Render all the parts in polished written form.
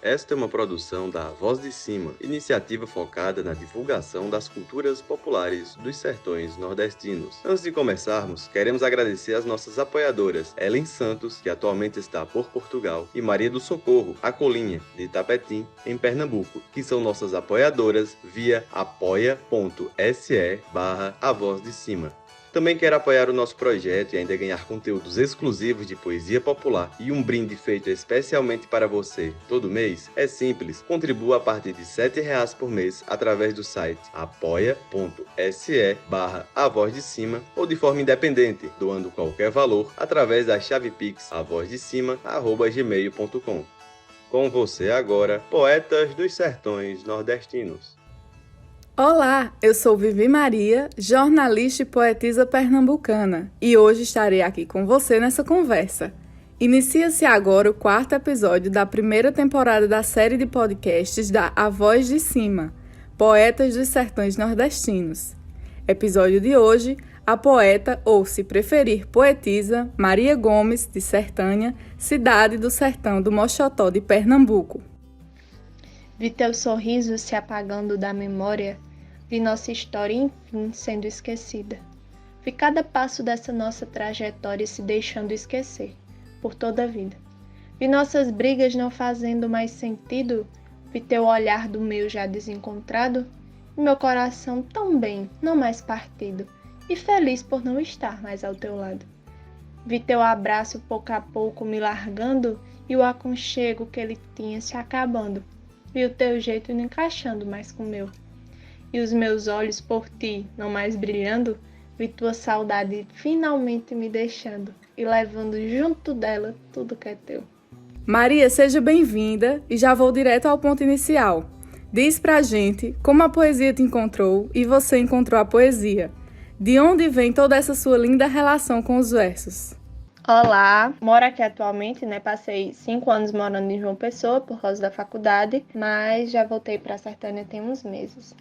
Esta é uma produção da Voz de Cima, iniciativa focada na divulgação das culturas populares dos sertões nordestinos. Antes de começarmos, queremos agradecer às nossas apoiadoras, Ellen Santos, que atualmente está por Portugal, e Maria do Socorro, a Colinha, de Itapetim, em Pernambuco, que são nossas apoiadoras via apoia.se/A Voz de Cima. Também quer apoiar o nosso projeto e ainda ganhar conteúdos exclusivos de poesia popular e um brinde feito especialmente para você todo mês? É simples, contribua a partir de R$ 7,00 por mês através do site apoia.se/A Voz de Cima ou de forma independente, doando qualquer valor através da chave Pix avozdecima@gmail.com. Com você agora, Poetas dos Sertões Nordestinos. Olá, eu sou Vivi Maria, jornalista e poetisa pernambucana, e hoje estarei aqui com você nessa conversa. Inicia-se agora o 4º episódio da primeira temporada da série de podcasts da A Voz de Cima, Poetas dos Sertões Nordestinos. Episódio de hoje, a poeta, ou se preferir poetisa, Maria Gomes, de Sertânia, cidade do sertão do Moxotó de Pernambuco. Vi teu sorriso se apagando da memória, vi nossa história enfim sendo esquecida. Vi cada passo dessa nossa trajetória se deixando esquecer, por toda a vida. Vi nossas brigas não fazendo mais sentido, vi teu olhar do meu já desencontrado, e meu coração tão bem, não mais partido, e feliz por não estar mais ao teu lado. Vi teu abraço pouco a pouco me largando, e o aconchego que ele tinha se acabando. Vi o teu jeito não encaixando mais com o meu. E os meus olhos por ti não mais brilhando, vi tua saudade finalmente me deixando e levando junto dela tudo que é teu. Maria, seja bem-vinda e já vou direto ao ponto inicial. Diz pra gente como a poesia te encontrou e você encontrou a poesia. De onde vem toda essa sua linda relação com os versos? Olá, moro aqui atualmente, Passei 5 anos morando em João Pessoa por causa da faculdade, mas já voltei para Sertânia tem uns meses.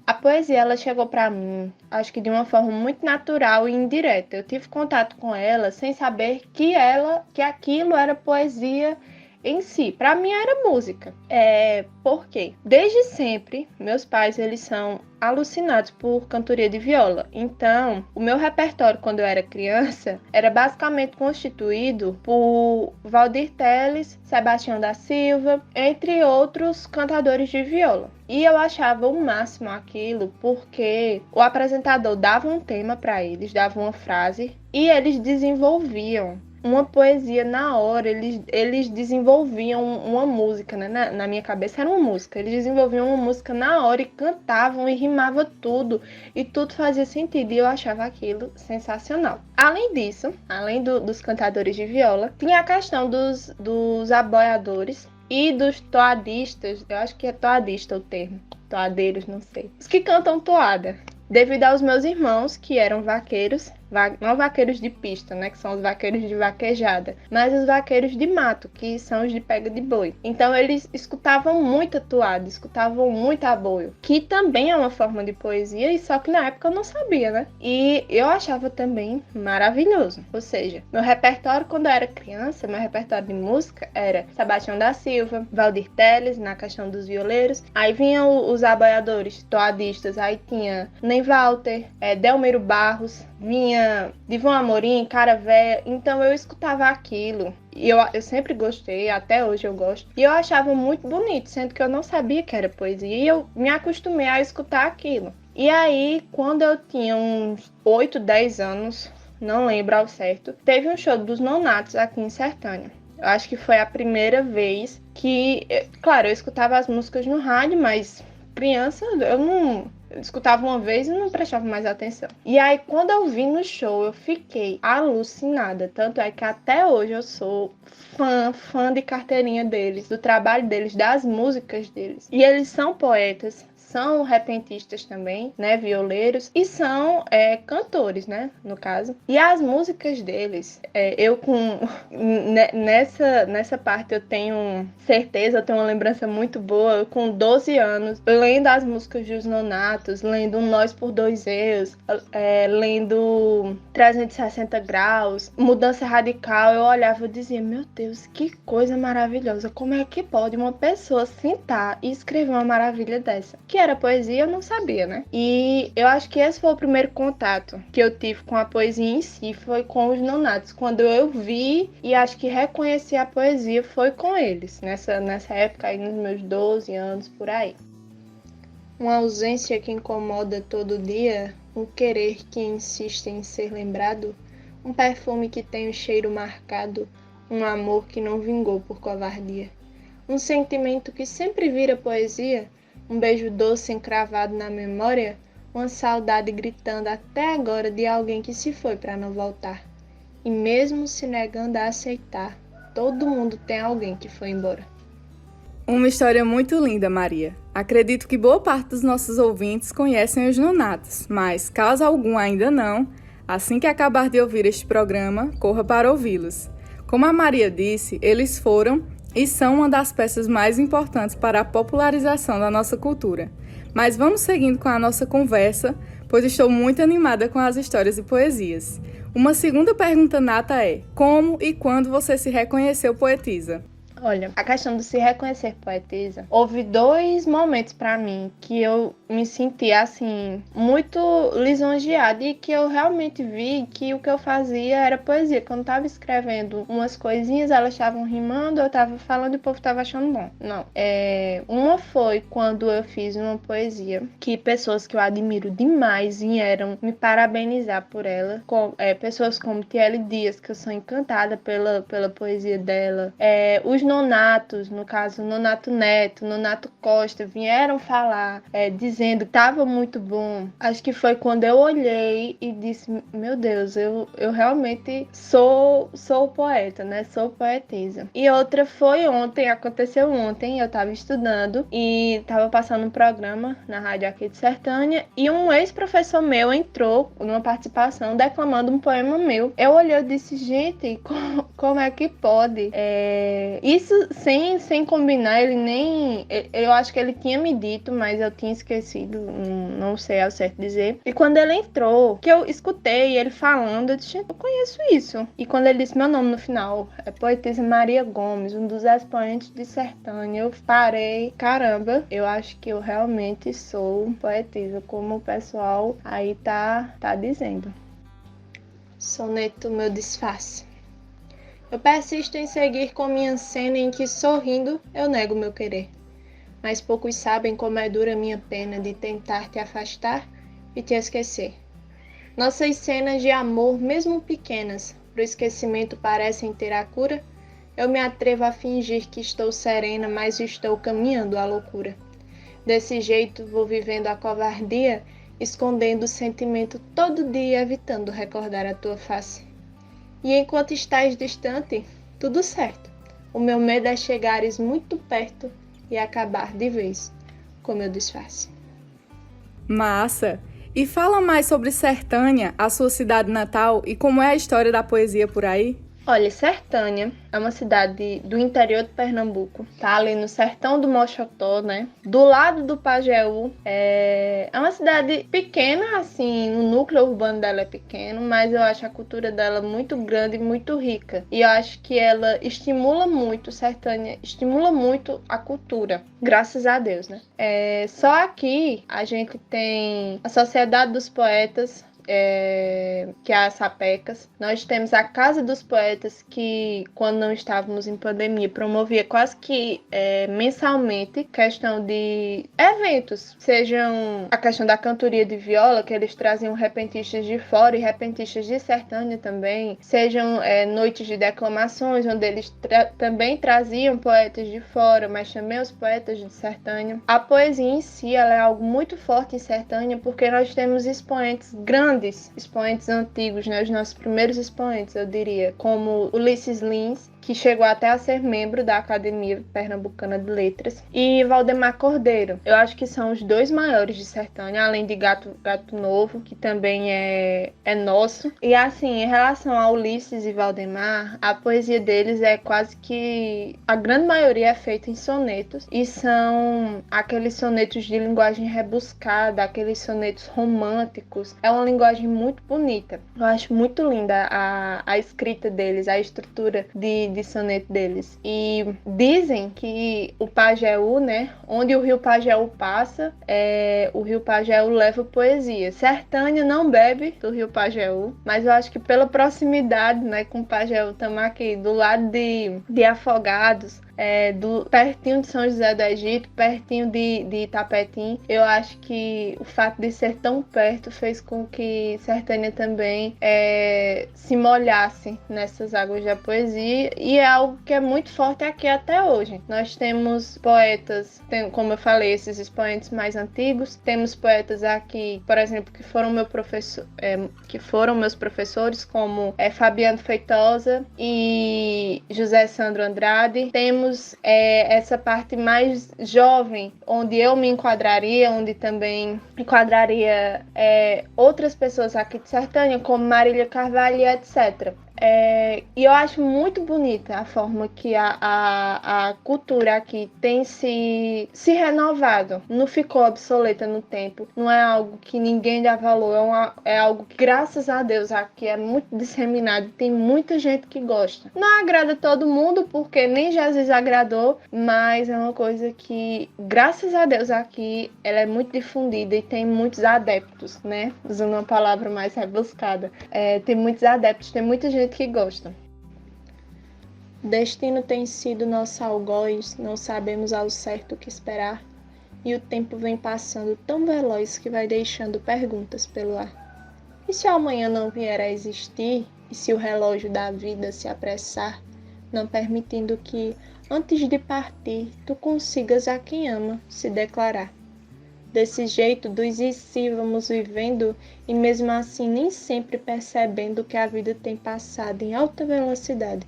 A poesia, ela chegou para mim, acho que de uma forma muito natural e indireta. Eu tive contato com ela sem saber que aquilo era poesia em si. Para mim era música. Por quê? Desde sempre, meus pais, eles são alucinados por cantoria de viola. Então, o meu repertório quando eu era criança era basicamente constituído por Valdir Teles, Sebastião da Silva, entre outros cantadores de viola. E eu achava o máximo aquilo porque o apresentador dava um tema para eles, dava uma frase e eles desenvolviam uma poesia na hora, eles desenvolviam uma música, né? Na minha cabeça era uma música, eles desenvolviam uma música na hora e cantavam e rimava tudo, e tudo fazia sentido, e eu achava aquilo sensacional. Além disso, além dos cantadores de viola, tinha a questão dos aboiadores e dos toadistas, eu acho que é toadista o termo, toadeiros, não sei, os que cantam toada. Devido aos meus irmãos, que eram vaqueiros, não vaqueiros de pista, né, que são os vaqueiros de vaquejada, mas os vaqueiros de mato, que são os de pega de boi. Então eles escutavam muita toada, escutavam muito aboio, que também é uma forma de poesia, e só que na época eu não sabia, né? E eu achava também maravilhoso. Ou seja, meu repertório quando eu era criança, meu repertório de música era Sebastião da Silva, Valdir Teles, na questão dos violeiros, aí vinham os aboiadores, toadistas, aí tinha Ney Walter, Delmiro Barros, vinha Divão Amorim, Cara Véia, então eu escutava aquilo. E eu sempre gostei, até hoje eu gosto. E eu achava muito bonito, sendo que eu não sabia que era poesia. E eu me acostumei a escutar aquilo. E aí, quando eu tinha uns 8, 10 anos, não lembro ao certo, teve um show dos Nonatos aqui em Sertânia. Eu acho que foi a primeira vez que... Claro, eu escutava as músicas no rádio, mas criança, eu escutava uma vez e não prestava mais atenção. E aí, quando eu vi no show, eu fiquei alucinada. Tanto é que até hoje eu sou fã de carteirinha deles, do trabalho deles, das músicas deles. E eles são poetas, são repentistas também, né, violeiros, e são cantores, né, no caso. E as músicas deles, nessa parte eu tenho certeza, eu tenho uma lembrança muito boa, eu, com 12 anos, lendo as músicas dos Nonatos, lendo Um Nós por Dois Eus, lendo 360 Graus, Mudança Radical, eu olhava e dizia, meu Deus, que coisa maravilhosa, como é que pode uma pessoa sentar e escrever uma maravilha dessa? Que era poesia, eu não sabia, né? E eu acho que esse foi o primeiro contato que eu tive com a poesia em si, foi com os Nonatos. Quando eu vi e acho que reconheci a poesia foi com eles, nessa época aí, nos meus 12 anos, por aí. Uma ausência que incomoda todo dia, um querer que insiste em ser lembrado, um perfume que tem o cheiro marcado, um amor que não vingou por covardia. Um sentimento que sempre vira poesia, um beijo doce encravado na memória, uma saudade gritando até agora de alguém que se foi para não voltar. E mesmo se negando a aceitar, todo mundo tem alguém que foi embora. Uma história muito linda, Maria. Acredito que boa parte dos nossos ouvintes conhecem os Nonatos, mas caso algum ainda não, assim que acabar de ouvir este programa, corra para ouvi-los. Como a Maria disse, eles foram e são uma das peças mais importantes para a popularização da nossa cultura. Mas vamos seguindo com a nossa conversa, pois estou muito animada com as histórias e poesias. Uma segunda pergunta nata é: como e quando você se reconheceu poetisa? Olha, a questão de se reconhecer poetisa, houve 2 momentos pra mim que eu me senti, assim, muito lisonjeada e que eu realmente vi que o que eu fazia era poesia. Quando eu tava escrevendo umas coisinhas, elas estavam rimando, eu tava falando e o povo tava achando bom. Não. Uma foi quando eu fiz uma poesia que pessoas que eu admiro demais vieram me parabenizar por ela. Pessoas como Tiele Dias, que eu sou encantada pela poesia dela. Os Nonatos, no caso Nonato Neto, Nonato Costa, vieram falar, dizendo que estava muito bom. Acho que foi quando eu olhei e disse, meu Deus, eu realmente sou poeta, né? Sou poetisa. E outra foi aconteceu ontem, eu estava estudando e estava passando um programa na rádio aqui de Sertânia e um ex-professor meu entrou numa participação declamando um poema meu. Eu olhei e disse, gente, como é que pode? Isso sem combinar, ele nem... Eu acho que ele tinha me dito, mas eu tinha esquecido, não sei ao certo dizer. E quando ele entrou, que eu escutei ele falando, eu disse, eu conheço isso. E quando ele disse meu nome no final, é poetisa Maria Gomes, um dos expoentes de Sertânia, eu parei, caramba, eu acho que eu realmente sou poetisa, como o pessoal aí tá dizendo. Soneto Meu Disfarce. Eu persisto em seguir com minha cena em que, sorrindo, eu nego meu querer. Mas poucos sabem como é dura minha pena de tentar te afastar e te esquecer. Nossas cenas de amor, mesmo pequenas, pro esquecimento parecem ter a cura. Eu me atrevo a fingir que estou serena, mas estou caminhando à loucura. Desse jeito vou vivendo a covardia, escondendo o sentimento todo dia, evitando recordar a tua face. E enquanto estás distante, tudo certo. O meu medo é chegares muito perto e acabar de vez com meu disfarce. Massa! E fala mais sobre Sertânia, a sua cidade natal, e como é a história da poesia por aí? Olha, Sertânia é uma cidade do interior de Pernambuco, tá ali no sertão do Mochotó, né? Do lado do Pajeú. É uma cidade pequena, assim, o núcleo urbano dela é pequeno, mas eu acho a cultura dela muito grande e muito rica. E eu acho que ela estimula muito, Sertânia estimula muito a cultura, graças a Deus, né? Só aqui a gente tem a Sociedade dos Poetas, que é a Sapecas. Nós temos a Casa dos Poetas, que quando não estávamos em pandemia promovia quase que mensalmente questão de eventos, sejam a questão da cantoria de viola, que eles traziam repentistas de fora e repentistas de Sertânia também, sejam noites de declamações, onde eles também traziam poetas de fora, mas também os poetas de Sertânia. A poesia em si, ela é algo muito forte em Sertânia, porque nós temos expoentes grandes, expoentes antigos, né? Os nossos primeiros expoentes, eu diria, como Ulisses Lins, que chegou até a ser membro da Academia Pernambucana de Letras, e Valdemar Cordeiro. Eu acho que são os dois maiores de Sertânia, além de Gato Novo, que também é nosso. E assim, em relação a Ulisses e Valdemar, a poesia deles é quase que... a grande maioria é feita em sonetos, e são aqueles sonetos de linguagem rebuscada, aqueles sonetos românticos. É uma linguagem muito bonita. Eu acho muito linda a escrita deles, a estrutura de soneto deles. E dizem que o Pajeú, né, onde o rio Pajeú passa, o rio Pajeú leva poesia. Sertânia não bebe do rio Pajeú, mas eu acho que pela proximidade, né, com o Pajeú, estamos aqui do lado de Afogados, pertinho de São José do Egito, pertinho de Itapetim. Eu acho que o fato de ser tão perto fez com que Sertânia também se molhasse nessas águas da poesia, e é algo que é muito forte aqui até hoje. Nós temos poetas, como eu falei, esses expoentes mais antigos, temos poetas aqui, por exemplo, que foram meus professores, como Fabiano Feitosa e José Sandro Andrade. Temos essa parte mais jovem, onde eu me enquadraria, onde também enquadraria outras pessoas aqui de Sertânia, como Marília Carvalho e etc. E eu acho muito bonita a forma que a cultura aqui tem se renovado. Não ficou obsoleta no tempo. Não é algo que ninguém dá valor. É algo que, graças a Deus, aqui é muito disseminado. Tem muita gente que gosta. Não agrada todo mundo, porque nem Jesus agradou, mas é uma coisa que, graças a Deus, aqui ela é muito difundida e tem muitos adeptos, né? Usando uma palavra mais rebuscada. Tem muitos adeptos, tem muita gente que gosta. O destino tem sido nosso algoz, não sabemos ao certo o que esperar, e o tempo vem passando tão veloz que vai deixando perguntas pelo ar. E se o amanhã não vier a existir, e se o relógio da vida se apressar, não permitindo que, antes de partir, tu consigas a quem ama se declarar? Desse jeito, dos e si vamos vivendo, e mesmo assim nem sempre percebendo que a vida tem passado em alta velocidade.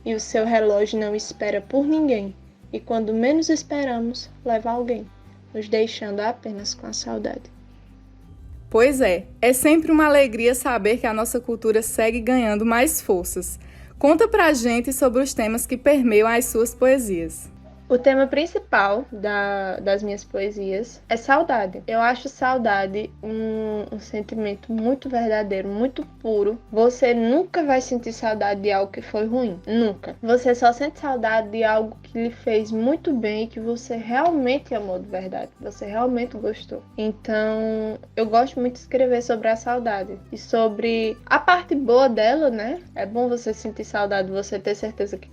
E o seu relógio não espera por ninguém, e quando menos esperamos, leva alguém, nos deixando apenas com a saudade. Pois é sempre uma alegria saber que a nossa cultura segue ganhando mais forças. Conta pra gente sobre os temas que permeiam as suas poesias. O tema principal das minhas poesias é saudade. Eu acho saudade um sentimento muito verdadeiro, muito puro. Você nunca vai sentir saudade de algo que foi ruim. Nunca. Você só sente saudade de algo que lhe fez muito bem e que você realmente amou de verdade. Você realmente gostou. Então, eu gosto muito de escrever sobre a saudade. E sobre a parte boa dela, né? É bom você sentir saudade, você ter certeza que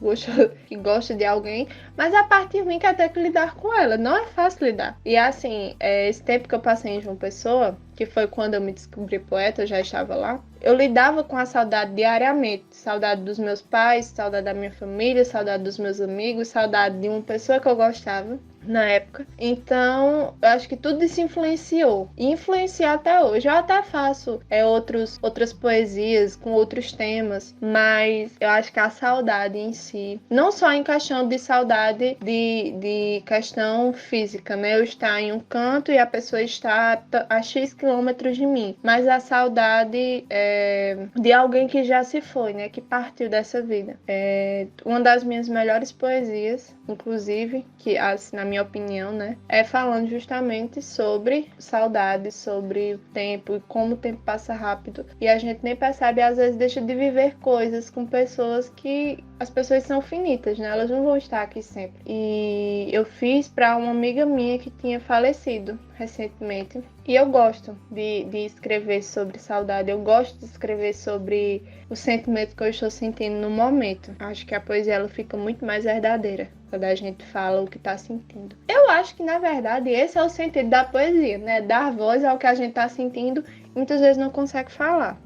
gosta de alguém. Mas a parte ruim que é ter que lidar com ela. Não é fácil lidar. E assim, esse tempo que eu passei em João Pessoa, que foi quando eu me descobri poeta, eu já estava lá, eu lidava com a saudade diariamente. Saudade dos meus pais, saudade da minha família, saudade dos meus amigos, saudade de uma pessoa que eu gostava na época. Então, eu acho que tudo isso influenciou. E influencia até hoje. Eu até faço outras poesias com outros temas, mas eu acho que a saudade em si, não só em questão de saudade de questão física, né? Eu estar em um canto e a pessoa está a X quilômetros de mim, mas a saudade de alguém que já se foi, né? Que partiu dessa vida. Uma das minhas melhores poesias, inclusive, que assim, na minha opinião, né, é falando justamente sobre saudade, sobre o tempo e como o tempo passa rápido e a gente nem percebe, às vezes deixa de viver coisas com pessoas que as pessoas são finitas, né, elas não vão estar aqui sempre. E eu fiz para uma amiga minha que tinha falecido recentemente e eu gosto de escrever sobre saudade, eu gosto de escrever sobre o sentimento que eu estou sentindo no momento. Acho que a poesia ela fica muito mais verdadeira quando a gente fala o que está sentindo. Eu acho que, na verdade, esse é o sentido da poesia, né? Dar voz ao que a gente está sentindo e muitas vezes não consegue falar.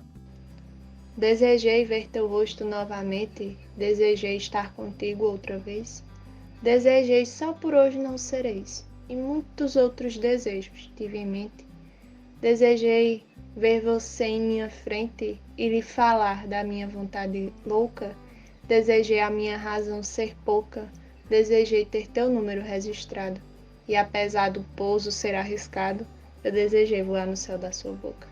Desejei ver teu rosto novamente, desejei estar contigo outra vez. Desejei só por hoje não sereis, e muitos outros desejos tive em mente. Desejei ver você em minha frente e lhe falar da minha vontade louca. Desejei a minha razão ser pouca, desejei ter teu número registrado. E apesar do pouso ser arriscado, eu desejei voar no céu da sua boca.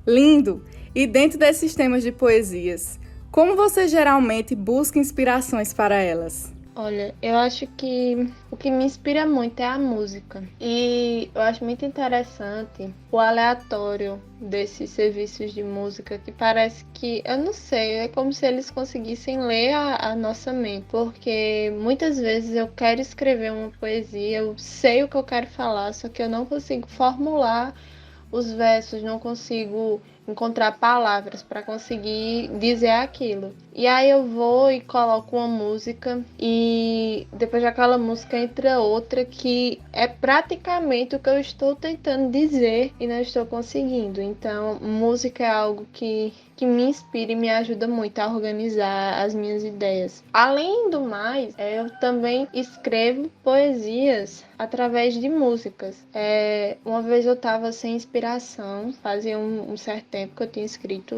Lindo! E dentro desses temas de poesias, como você geralmente busca inspirações para elas? Olha, eu acho que o que me inspira muito é a música. E eu acho muito interessante o aleatório desses serviços de música, que parece que, eu não sei, é como se eles conseguissem ler a nossa mente. Porque muitas vezes eu quero escrever uma poesia, eu sei o que eu quero falar, só que eu não consigo formular os versos, não consigo encontrar palavras para conseguir dizer aquilo. E aí eu vou e coloco uma música e depois daquela música entra outra que é praticamente o que eu estou tentando dizer e não estou conseguindo. Então, música é algo que me inspira e me ajuda muito a organizar as minhas ideias. Além do mais, eu também escrevo poesias através de músicas. Uma vez eu estava sem inspiração, fazia um certo tempo que eu tinha escrito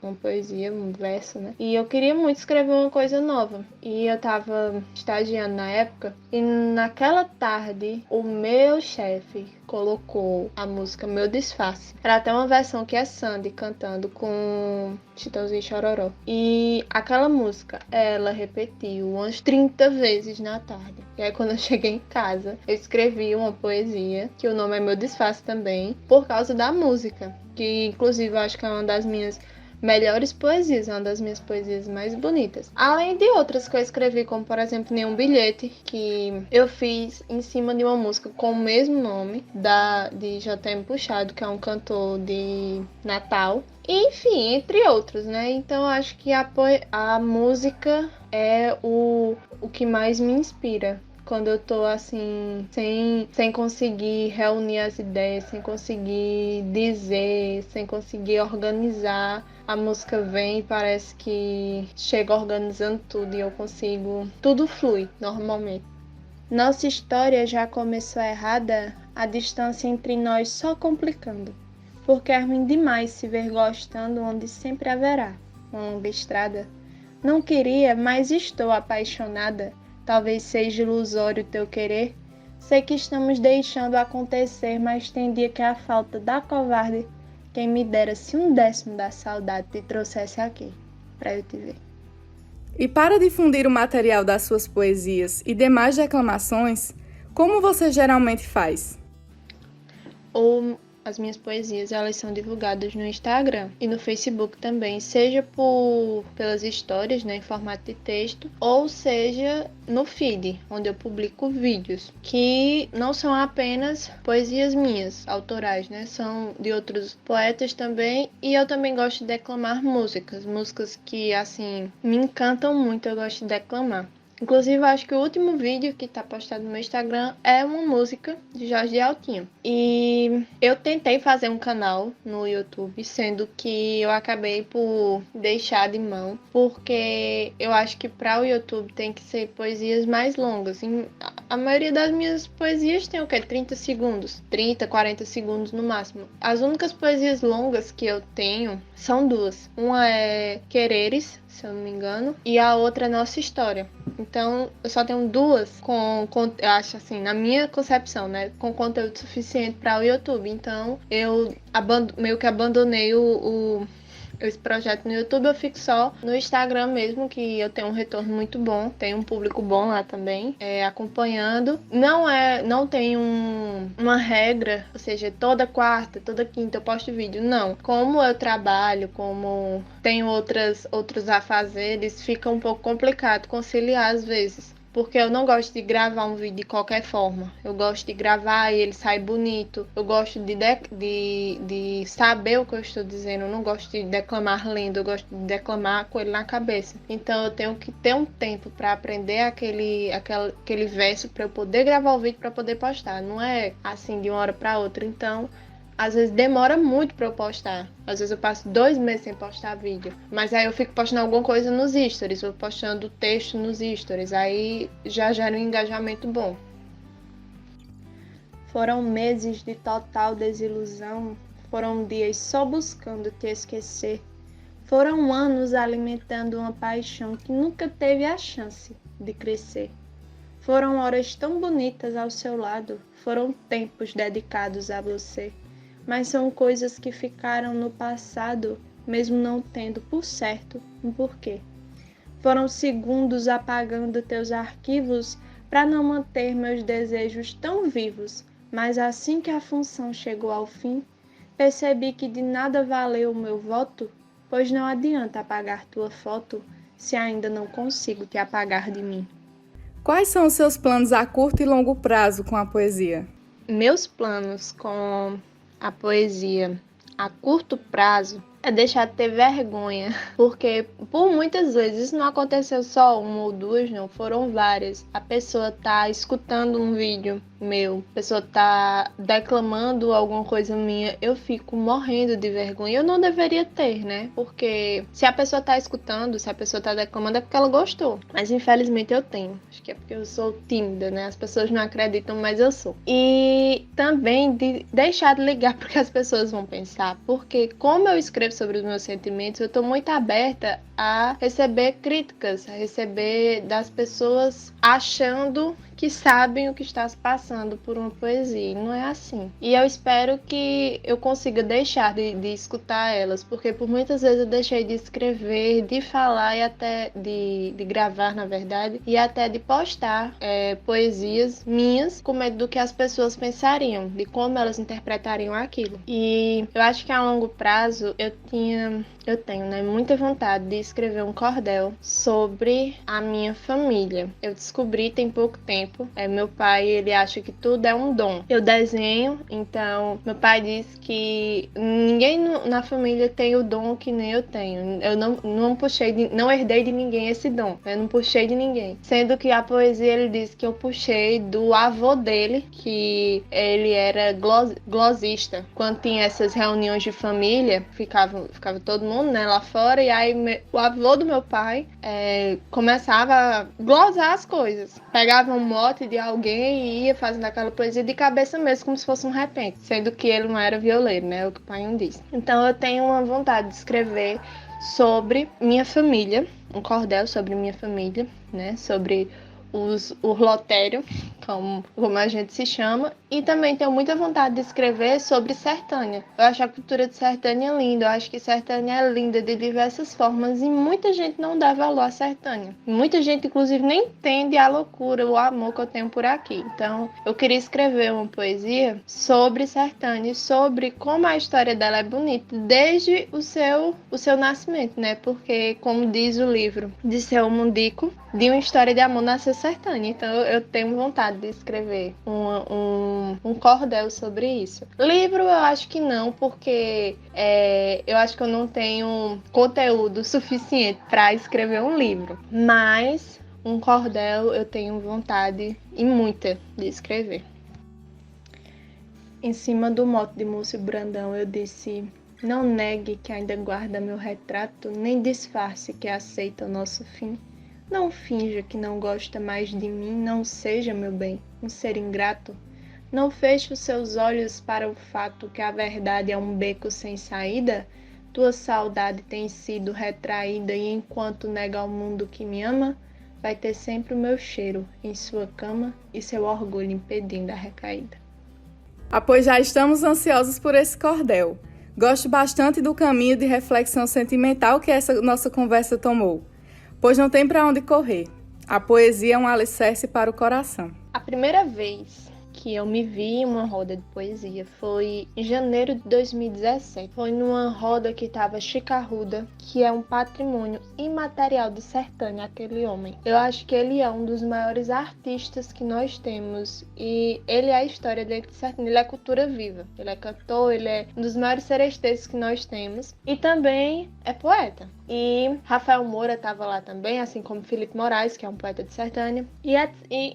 uma poesia, um verso, né? E eu queria muito escrever uma coisa nova. E eu estava estagiando na época, e naquela tarde, o meu chefe colocou a música Meu Disfarce. Era até uma versão que é Sandy cantando com Chitãozinho e Chororó. E aquela música, ela repetiu umas 30 vezes na tarde. E aí quando eu cheguei em casa, eu escrevi uma poesia, que o nome é Meu Disfarce também, por causa da música. Que inclusive eu acho que é uma das minhas melhores poesias, é uma das minhas poesias mais bonitas. Além de outras que eu escrevi, como por exemplo Nenhum Bilhete, que eu fiz em cima de uma música com o mesmo nome, de J.M. Puxado, que é um cantor de Natal. Enfim, entre outros, né? Então eu acho que a música é o que mais me inspira. Quando eu tô assim, sem conseguir reunir as ideias, sem conseguir dizer, sem conseguir organizar, a música vem e parece que chega organizando tudo e eu consigo. Tudo flui normalmente. Nossa história já começou errada, a distância entre nós só complicando. Porque é ruim demais se ver gostando onde sempre haverá uma longa estrada. Não queria, mas estou apaixonada. Talvez seja ilusório teu querer. Sei que estamos deixando acontecer, mas tem dia que a falta da covarde. Quem me dera se 1/10 da saudade te trouxesse aqui, pra eu te ver. E para difundir o material das suas poesias e demais declamações, como você geralmente faz? As minhas poesias, elas são divulgadas no Instagram e no Facebook também, seja pelas histórias, né, em formato de texto, ou seja no feed, onde eu publico vídeos, que não são apenas poesias minhas, autorais, né, são de outros poetas também, e eu também gosto de declamar músicas que, assim, me encantam muito, eu gosto de declamar. Inclusive, acho que o último vídeo que tá postado no meu Instagram é uma música de Jorge de Altinho. E eu tentei fazer um canal no YouTube, sendo que eu acabei por deixar de mão, porque eu acho que para o YouTube tem que ser poesias mais longas. A maioria das minhas poesias tem o quê? 30 segundos, 30, 40 segundos no máximo. As únicas poesias longas que eu tenho são duas. Uma é Quereres, se eu não me engano, e a outra é Nossa História. Então, eu só tenho duas eu acho assim, na minha concepção, né, com conteúdo suficiente para o YouTube. Então, eu meio que abandonei esse projeto no YouTube, eu fico só no Instagram mesmo, que eu tenho um retorno muito bom, tenho um público bom lá também, acompanhando. Não tem uma regra, ou seja, toda quarta, toda quinta eu posto vídeo, não. Como eu trabalho, como tenho outros afazeres, fica um pouco complicado conciliar às vezes. Porque eu não gosto de gravar um vídeo de qualquer forma. Eu gosto de gravar e ele sai bonito. Eu gosto de saber o que eu estou dizendo. Eu não gosto de declamar lendo. Eu gosto de declamar com ele na cabeça. Então eu tenho que ter um tempo para aprender aquele verso para eu poder gravar o vídeo para poder postar. Não é assim de uma hora para outra. Então, às vezes demora muito pra eu postar. Às vezes eu passo 2 meses sem postar vídeo. Mas aí eu fico postando alguma coisa nos stories. Vou postando texto nos stories. Aí já gera um engajamento bom. Foram meses de total desilusão. Foram dias só buscando te esquecer. Foram anos alimentando uma paixão que nunca teve a chance de crescer. Foram horas tão bonitas ao seu lado, foram tempos dedicados a você, mas são coisas que ficaram no passado, mesmo não tendo por certo um porquê. Foram segundos apagando teus arquivos para não manter meus desejos tão vivos, mas assim que a função chegou ao fim, percebi que de nada valeu o meu voto, pois não adianta apagar tua foto se ainda não consigo te apagar de mim. Quais são os seus planos a curto e longo prazo com a poesia? Meus planos com a poesia a curto prazo é deixar de ter vergonha, porque por muitas vezes isso não aconteceu só uma ou duas, não, foram várias. A pessoa tá escutando um vídeo meu, a pessoa tá declamando alguma coisa minha, eu fico morrendo de vergonha. Eu não deveria ter, né? Porque se a pessoa tá escutando, se a pessoa tá declamando é porque ela gostou. Mas infelizmente eu tenho. Acho que é porque eu sou tímida, né? As pessoas não acreditam, mas eu sou. E também de deixar de ligar porque as pessoas vão pensar, porque como eu escrevo sobre os meus sentimentos, eu tô muito aberta a receber críticas, a receber das pessoas achando que sabem o que está se passando por uma poesia. E não é assim. E eu espero que eu consiga deixar de escutar elas, porque por muitas vezes eu deixei de escrever, de falar e até de gravar, na verdade, e até de postar poesias minhas com medo do que as pessoas pensariam, de como elas interpretariam aquilo. E eu acho que a longo prazo eu tenho, né, muita vontade de escrever um cordel sobre a minha família. Eu descobri tem pouco tempo. Meu pai, ele acha que tudo é um dom. Eu desenho, então meu pai diz que ninguém na família tem o dom que nem eu tenho. Eu não herdei de ninguém esse dom. Eu não puxei de ninguém. Sendo que a poesia, ele diz que eu puxei do avô dele, que ele era glosista. Quando tinha essas reuniões de família, ficava todo mundo, né, lá fora, e aí o avô do meu pai começava a glosar as coisas. Pegava um mote de alguém e ia fazendo aquela poesia de cabeça mesmo, como se fosse um repente, sendo que ele não era violeiro, né, é o que o pai não diz. Então eu tenho uma vontade de escrever sobre minha família, um cordel sobre minha família, né, sobre o Lotério, como a gente se chama, e também tenho muita vontade de escrever sobre Sertânia. Eu acho a cultura de Sertânia linda, eu acho que Sertânia é linda de diversas formas e muita gente não dá valor a Sertânia. Muita gente, inclusive, nem entende a loucura, o amor que eu tenho por aqui. Então, eu queria escrever uma poesia sobre Sertânia, sobre como a história dela é bonita, desde o seu nascimento, né? Porque, como diz o livro de Seu Mundico, de uma história de amor nasceu Sertânia. Então, eu tenho vontade de escrever um cordel sobre isso. Livro eu acho que não, porque eu acho que eu não tenho conteúdo suficiente para escrever um livro. Mas um cordel eu tenho vontade e muita de escrever. Em cima do mote de Múcio Brandão eu disse: não negue que ainda guarda meu retrato, nem disfarce que aceita o nosso fim. Não finja que não gosta mais de mim, não seja, meu bem, um ser ingrato. Não feche os seus olhos para o fato que a verdade é um beco sem saída. Tua saudade tem sido retraída e enquanto nega ao mundo que me ama, vai ter sempre o meu cheiro em sua cama e seu orgulho impedindo a recaída. Pois já estamos ansiosos por esse cordel. Gosto bastante do caminho de reflexão sentimental que essa nossa conversa tomou, pois não tem para onde correr. A poesia é um alicerce para o coração. A primeira vez que eu me vi em uma roda de poesia foi em janeiro de 2017. Foi numa roda que estava Chico Arruda, que é um patrimônio imaterial de Sertânia, aquele homem. Eu acho que ele é um dos maiores artistas que nós temos e ele é a história dentro de Sertânia, ele é cultura viva. Ele é cantor, ele é um dos maiores seresteiros que nós temos e também é poeta. E Rafael Moura estava lá também, assim como Felipe Moraes, que é um poeta de Sertânia, e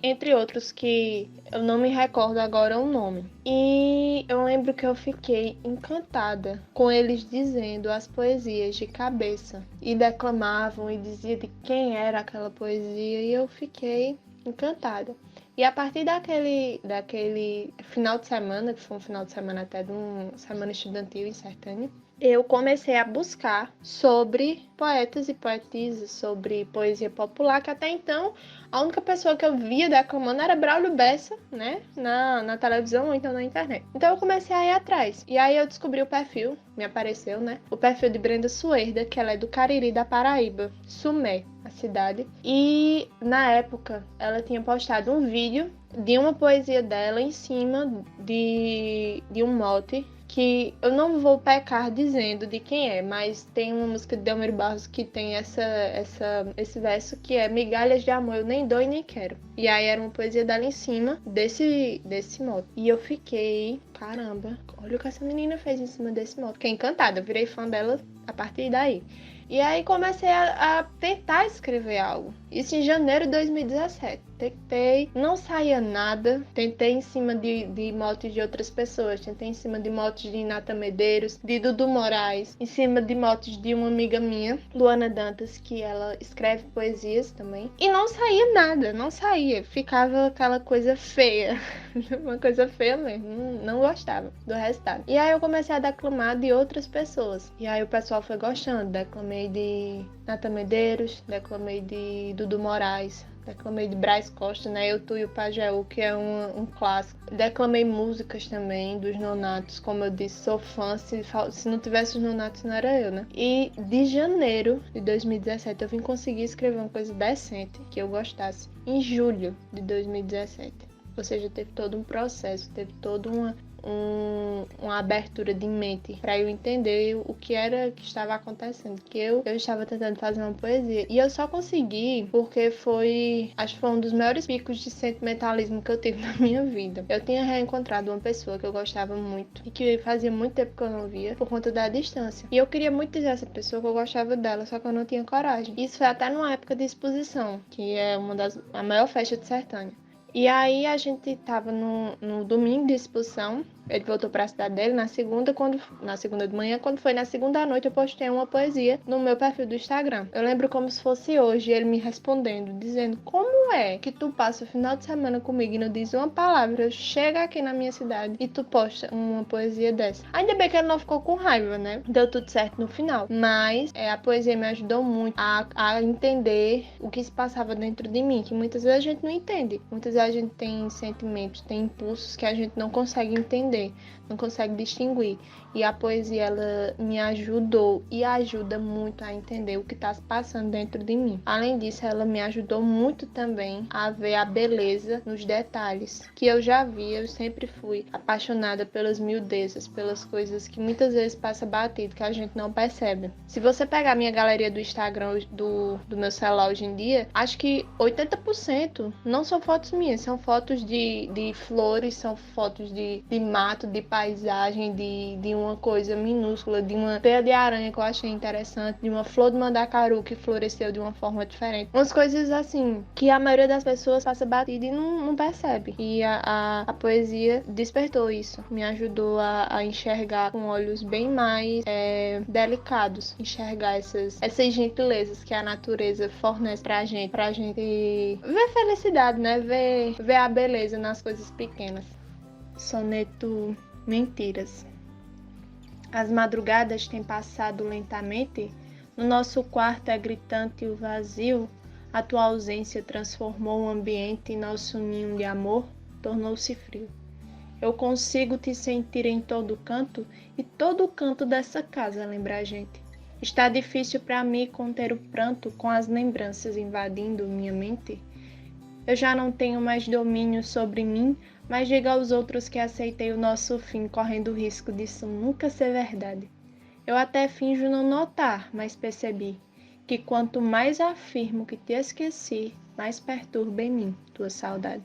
entre outros que eu não me recordo agora o nome. E eu lembro que eu fiquei encantada com eles dizendo as poesias de cabeça, e declamavam e diziam de quem era aquela poesia, e eu fiquei encantada. E a partir daquele final de semana, que foi um final de semana até de uma semana estudantil em Sertânia, eu comecei a buscar sobre poetas e poetisas, sobre poesia popular, que até então a única pessoa que eu via declamando era Braulio Bessa, né, na televisão ou então na internet. Então eu comecei a ir atrás. E aí eu descobri o perfil, me apareceu, né, o perfil de Brenda Suerda, que ela é do Cariri, da Paraíba, Sumé, a cidade. E na época ela tinha postado um vídeo de uma poesia dela em cima de um mote que eu não vou pecar dizendo de quem é, mas tem uma música de Delmiro Barros que tem esse verso que é migalhas de amor, eu nem dou e nem quero. E aí era uma poesia dela em cima desse mote. E eu fiquei, caramba, olha o que essa menina fez em cima desse mote. Fiquei encantada, eu virei fã dela a partir daí. E aí comecei a tentar escrever algo. Isso em janeiro de 2017. Tentei, não saía nada. Tentei em cima de motes de outras pessoas. Tentei em cima de motes de Nata Medeiros, de Dudu Moraes, em cima de motes de uma amiga minha, Luana Dantas, que ela escreve poesias também. E não saía nada, não saía. Ficava aquela coisa feia. Uma coisa feia mesmo. Não gostava do resultado. E aí eu comecei a declamar de outras pessoas. E aí o pessoal foi gostando. Declamei de Nata Medeiros, declamei de Dudu Moraes, declamei de Brás Costa, né? Eu, Tu e o Pajeú, que é um clássico. Declamei músicas também dos Nonatos, como eu disse, sou fã. Se não tivesse os Nonatos, não era eu, né? E de janeiro de 2017 eu vim conseguir escrever uma coisa decente, que eu gostasse, em julho de 2017. Ou seja, teve todo um processo, teve toda uma abertura de mente para eu entender o que era que estava acontecendo, que eu estava tentando fazer uma poesia e eu só consegui porque acho que foi um dos maiores picos de sentimentalismo que eu tive na minha vida. Eu tinha reencontrado uma pessoa que eu gostava muito e que fazia muito tempo que eu não via por conta da distância, e eu queria muito dizer a essa pessoa que eu gostava dela, só que eu não tinha coragem. Isso foi até numa época de exposição, que é a maior festa de Sertânia. E aí a gente tava no domingo de exposição. Ele voltou para a cidade dele na segunda de manhã. Quando foi na segunda à noite, eu postei uma poesia no meu perfil do Instagram. Eu lembro como se fosse hoje, ele me respondendo, dizendo: como é que tu passa o final de semana comigo e não diz uma palavra? Chega aqui na minha cidade e tu posta uma poesia dessa. Ainda bem que ele não ficou com raiva, né? Deu tudo certo no final. Mas a poesia me ajudou muito a entender o que se passava dentro de mim, que muitas vezes a gente não entende. Muitas vezes a gente tem sentimentos, tem impulsos que a gente não consegue entender, não consegue distinguir. E a poesia, ela me ajudou e ajuda muito a entender o que está se passando dentro de mim. Além disso, ela me ajudou muito também a ver a beleza nos detalhes, que eu já vi, eu sempre fui apaixonada pelas miudezas, pelas coisas que muitas vezes passa batido, que a gente não percebe. Se você pegar a minha galeria do Instagram, do meu celular hoje em dia, acho que 80% não são fotos minhas, são fotos de flores, são fotos de mato, de paisagem, de uma coisa minúscula, de uma teia de aranha que eu achei interessante, de uma flor de mandacaru que floresceu de uma forma diferente. Umas coisas assim, que a maioria das pessoas passa batido e não percebe. E a poesia despertou isso, me ajudou a enxergar com olhos bem mais delicados, enxergar essas gentilezas que a natureza fornece pra gente ver felicidade, né? Ver a beleza nas coisas pequenas. Soneto Mentiras. As madrugadas têm passado lentamente, no nosso quarto é gritante o vazio, a tua ausência transformou o ambiente e nosso ninho de amor tornou-se frio. Eu consigo te sentir em todo canto e todo canto dessa casa lembra a gente. Está difícil para mim conter o pranto com as lembranças invadindo minha mente. Eu já não tenho mais domínio sobre mim, mas diga aos outros que aceitei o nosso fim, correndo o risco disso nunca ser verdade. Eu até finjo não notar, mas percebi que quanto mais afirmo que te esqueci, mais perturba em mim tua saudade.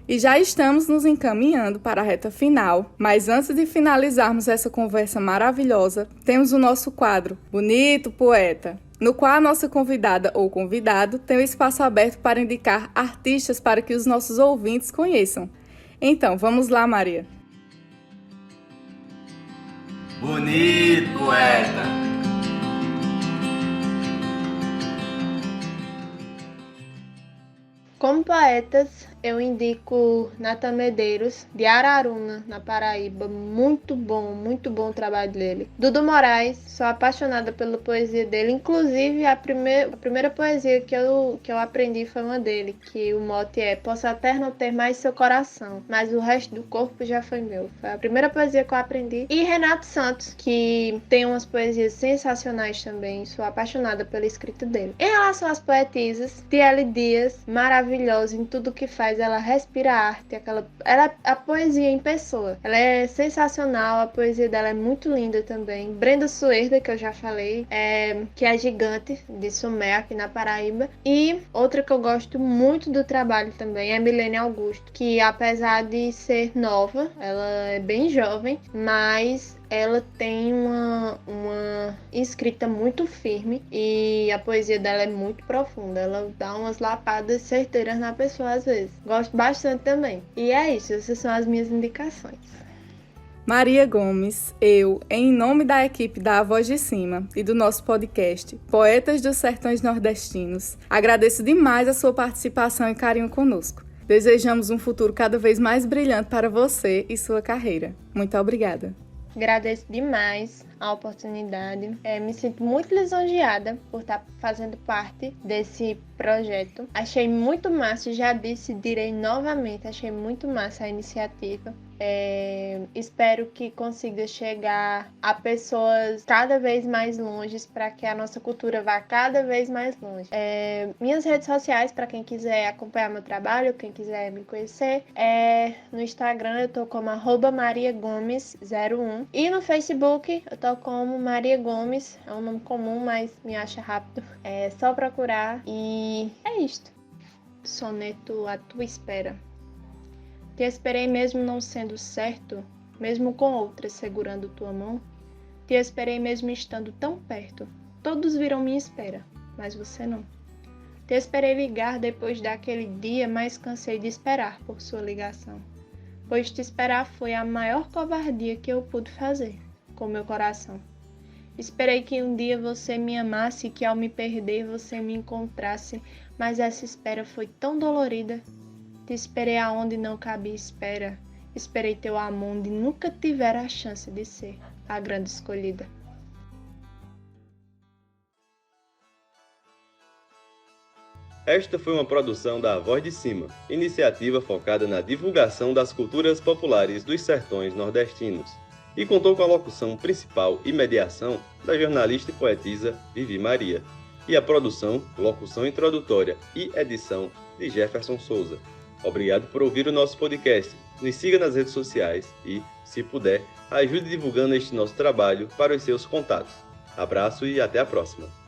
E já estamos nos encaminhando para a reta final, mas antes de finalizarmos essa conversa maravilhosa, temos o nosso quadro Bonito Poeta, no qual a nossa convidada ou convidado tem o espaço aberto para indicar artistas para que os nossos ouvintes conheçam. Então, vamos lá, Maria. Bonito Poeta! Como poetas, eu indico Nathan Medeiros, de Araruna, na Paraíba. Muito bom o trabalho dele. Dudu Moraes, sou apaixonada pela poesia dele. Inclusive, a primeira poesia que eu aprendi foi uma dele, que o mote é: posso até não ter mais seu coração, mas o resto do corpo já foi meu. Foi a primeira poesia que eu aprendi. E Renato Santos, que tem umas poesias sensacionais também. Sou apaixonada pela escrita dele. Em relação às poetisas, Tiele Dias, maravilhosa em tudo que faz, ela respira arte, ela é a poesia em pessoa. Ela é sensacional, a poesia dela é muito linda também. Brenda Suerda, que eu já falei, que é gigante, de Sumé, aqui na Paraíba. E outra que eu gosto muito do trabalho também é Milene Augusto, que apesar de ser nova, ela é bem jovem, mas ela tem uma escrita muito firme e a poesia dela é muito profunda. Ela dá umas lapadas certeiras na pessoa às vezes. Gosto bastante também. E é isso, essas são as minhas indicações. Maria Gomes, eu, em nome da equipe da A Voz de Cima e do nosso podcast Poetas dos Sertões Nordestinos, agradeço demais a sua participação e carinho conosco. Desejamos um futuro cada vez mais brilhante para você e sua carreira. Muito obrigada. Agradeço demais a oportunidade. Me sinto muito lisonjeada por estar fazendo parte desse projeto. Achei muito massa, já disse, direi novamente, achei muito massa a iniciativa. Espero que consiga chegar a pessoas cada vez mais longe, para que a nossa cultura vá cada vez mais longe. Minhas redes sociais, para quem quiser acompanhar meu trabalho, quem quiser me conhecer, no Instagram eu tô como @mariagomes01 e no Facebook eu tô como Maria Gomes, é um nome comum, mas me acha rápido. É só procurar e é isto. Soneto à tua espera. Te esperei mesmo não sendo certo, mesmo com outras segurando tua mão. Te esperei mesmo estando tão perto, todos viram minha espera, mas você não. Te esperei ligar depois daquele dia, mas cansei de esperar por sua ligação. Pois te esperar foi a maior covardia que eu pude fazer com meu coração. Esperei que um dia você me amasse e que ao me perder você me encontrasse, mas essa espera foi tão dolorida. Te esperei aonde não cabia espera. Esperei teu amor onde nunca tivera a chance de ser a grande escolhida. Esta foi uma produção da A Voz de Cima, iniciativa focada na divulgação das culturas populares dos sertões nordestinos, e contou com a locução principal e mediação da jornalista e poetisa Vivi Maria, e a produção, locução introdutória e edição de Jefferson Souza. Obrigado por ouvir o nosso podcast. Nos siga nas redes sociais e, se puder, ajude divulgando este nosso trabalho para os seus contatos. Abraço e até a próxima!